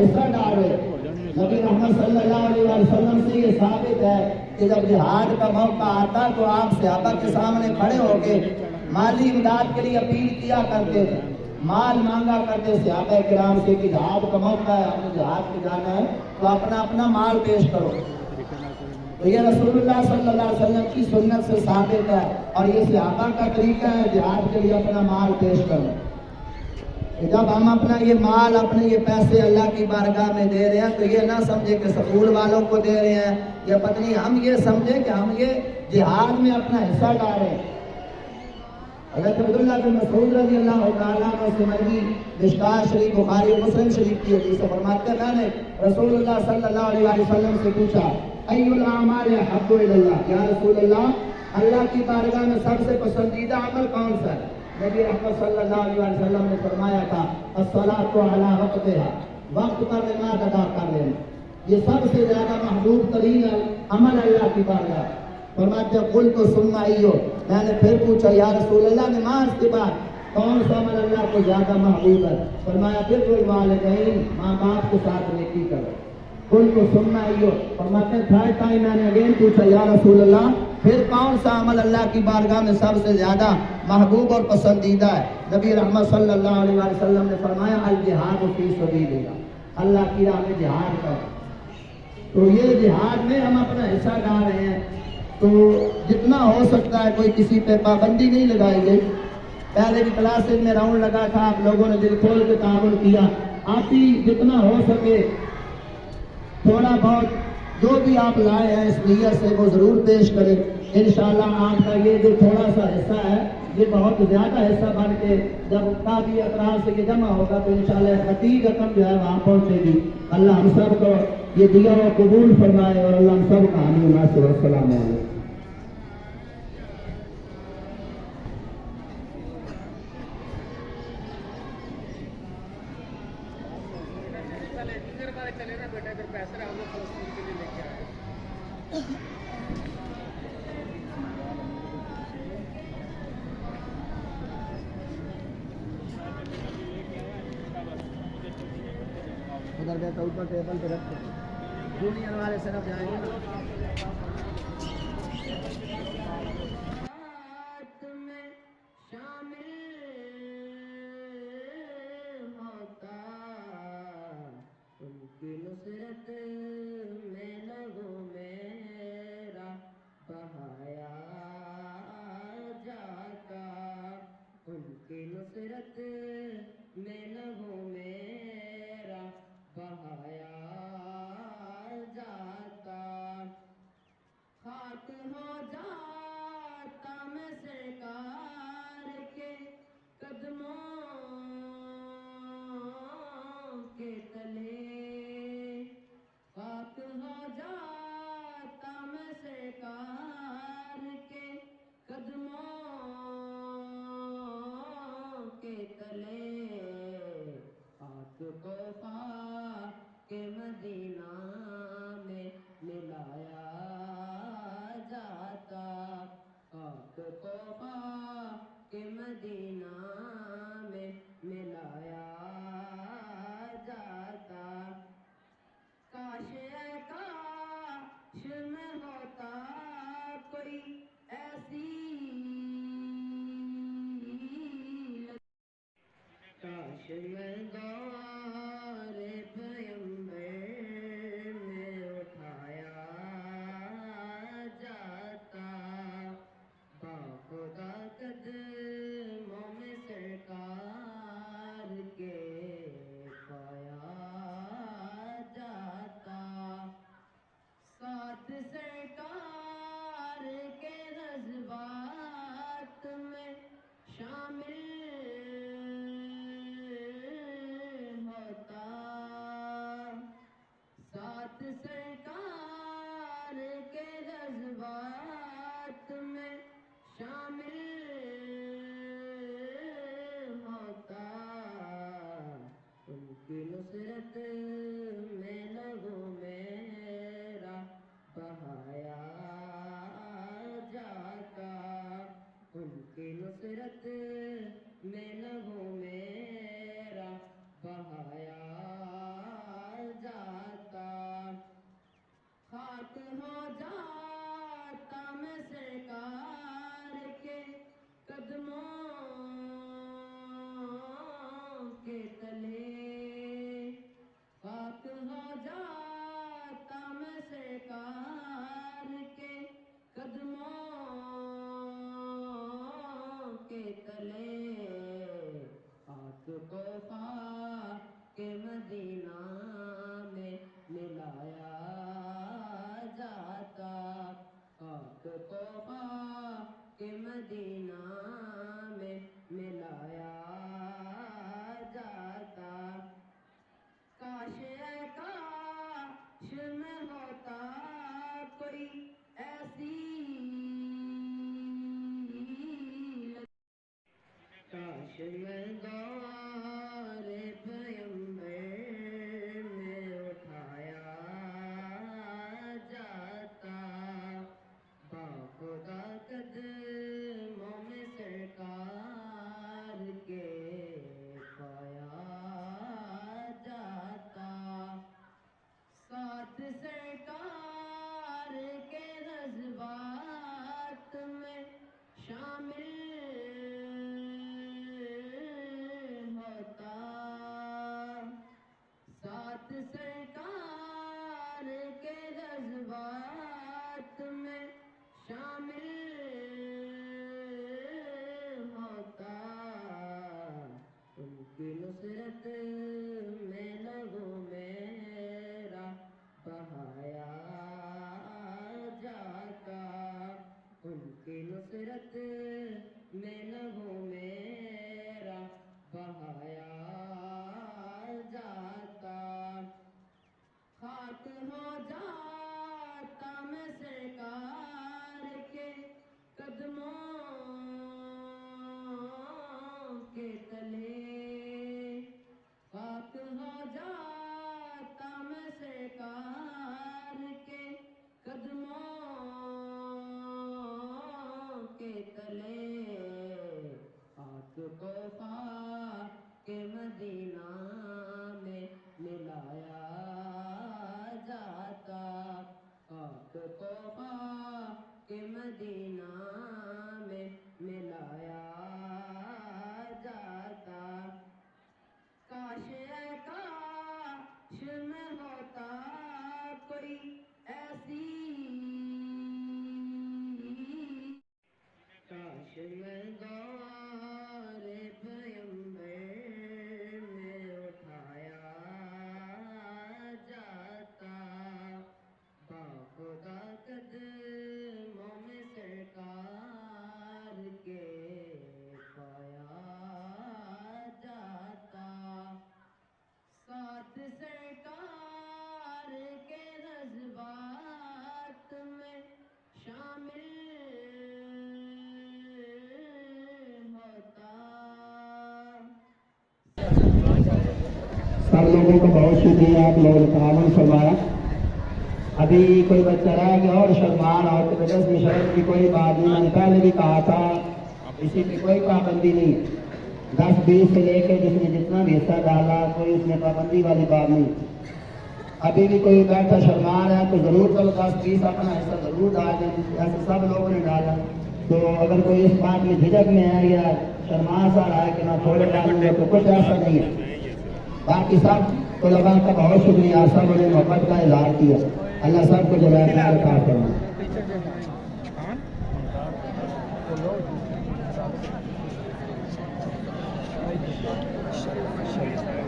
حصہ ڈالے. نبی محمد صلی اللہ علیہ وسلم سے یہ ثابت ہے کہ جب جہاد کا موقع آتا تو آپ صحابہ کے سامنے کھڑے ہو کے مالی امداد کے لیے اپیل کیا کرتے تھے، مال مانگا کرتے صحابہ کرام سے کہ جہاد کا موقع ہے، ہمیں جہاد پہ جانا ہے تو اپنا اپنا مال پیش کرو. تو یہ رسول اللہ صلی اللہ علیہ وسلم کی سنت سے ثابت ہے اور یہ صحابہ کا طریقہ ہے جہاد کے لیے اپنا مال پیش کرنا. جب ہم اپنا یہ مال اپنے یہ پیسے اللہ کی بارگاہ میں دے رہے ہیں تو یہ نہ سمجھے کہ سکول والوں کو دے رہے ہیں یا پتنی، ہم یہ سمجھے کہ ہم یہ جہاد میں اپنا حصہ ڈال رہے ہیں. حضرت عبداللہ بن مسعود رضی اللہ تعالیٰ عنہ سے مروی مشکوٰۃ شریف بخاری مسلم شریف کی حدیث فرماتے ہیں میں نے رسول اللہ صلی اللہ علیہ وسلم سے پوچھا ای الاعمال احب الی اللہ، یا رسول اللہ اللہ کی بارگاہ میں سب سے پسندیدہ عمل کون سا ہے؟ نبی رحمت صلی اللہ علیہ وسلم نے فرمایا تھا الصلاۃ علی وقتہا، وقت پر نماز ادا کر لینا، یہ سب سے زیادہ محبوب ترین عمل اللہ کی بارگاہ. فرماتے ہیں قلت ثم ای، میں نے پھر پوچھا یا رسول اللہ نماز کے بعد کون سا عمل اللہ کو زیادہ محبوب ہے؟ فرمایا بر الوالدین، ماں باپ کے ساتھ نیکی کرو. قلت ثم ای، فرماتے ہیں تھرڈ ٹائم میں نے اگین پوچھا یا رسول اللہ پھر کون سا عمل اللہ کی بارگاہ میں سب سے زیادہ محبوب اور پسندیدہ ہے؟ نبی رحمت صلی اللہ علیہ وسلم نے فرمایا الجہاد فی سبیل اللہ، اللہ کی راہ میں جہاد کرو. تو یہ جہاد میں ہم اپنا حصہ ڈال رہے ہیں تو جتنا ہو سکتا ہے، کوئی کسی پہ پابندی نہیں لگائی گئی. پہلے بھی کلاسز میں راؤنڈ لگا تھا، آپ لوگوں نے دل کھول کے تعاون کیا. آپ ہی جتنا ہو سکے تھوڑا بہت جو بھی آپ لائے ہیں اس نیت سے وہ ضرور پیش کریں. انشاءاللہ آپ کا یہ جو تھوڑا سا حصہ ہے یہ بہت زیادہ حصہ بن کے جب کافی اطراف سے یہ جمع ہوگا تو انشاءاللہ حقیقی رقم جو ہے وہاں پہنچے گی. اللہ ہم سب کو یہ دیا و قبول فرمائے اور اللہ ہم سب کا حامی و ناصر. السلام علیکم. ادھر بیٹھا اوپر ٹیبل پہ رکھتے جونیئر والے صرف جائیں گے. مدینہ میں ملایا جاتا، خاک کو خاک مدینہ میں ملایا جاتا، کاش اے کاش میں ہوتا کوئی ایسی، کاش میں دور پیمبر میں اٹھایا جاتا، باخدا قدموں میں سرکار کے پایا جاتا، ساتھ سرکار کے جذبات میں شامل ہوتا، ساتھ سرکار کے جذبات میں شامل ہوتا، ان کی نصرت میں لہو میرا بہایا جاتا، ان کی نصرت میں لہو میرا بہایا جاتا، خاک ہو جاتا میں سرکار کے قدموں کے تلے، خاک ہو جاتا میں سرکار کے قدموں کے تلے، خاک کو خاک مدینہ میں ملایا جاتا، خاک کو خاک مدینہ میں ملایا جاتا، کاش اے کاش میں ہوتا کوئی ایسی، کاش میں دور پیمبر میں اٹھایا جاتا، باخدا قدموں میں سرکار کے پایا جاتا، ساتھ سرکار کے جذبات میں شامل ہوتا۔ سب لوگوں کو بہت شکریہ، آپ لوگوں نے تعاون فرمایا۔ ابھی کوئی بچہ رہ گیا اور شرمان اور قدس میں شرط کی کوئی بات نہیں، میں نے پہلے بھی کہا تھا اسی کی کوئی پابندی نہیں، 10-20 سے لے کے جس نے جتنا بھی حصہ ڈالا کوئی اس میں پابندی والی بات نہیں۔ ابھی بھی کوئی بیٹھا شرمان ہے تو ضرور چلو 10-20 اپنا حصہ ضرور ڈال دیں، ایسے سب لوگوں نے ڈالا، تو اگر کوئی اس بات میں جھجک میں ہے یا شرما سا رہا ہے کہ میں تھوڑے ڈالوں گا تو کچھ ایسا نہیں ہے۔ باقی سب طلباء کا بہت شکریہ، سب نے محبت کا اظہار کیا، اللہ سب کو جزائے خیر عطا فرمائے۔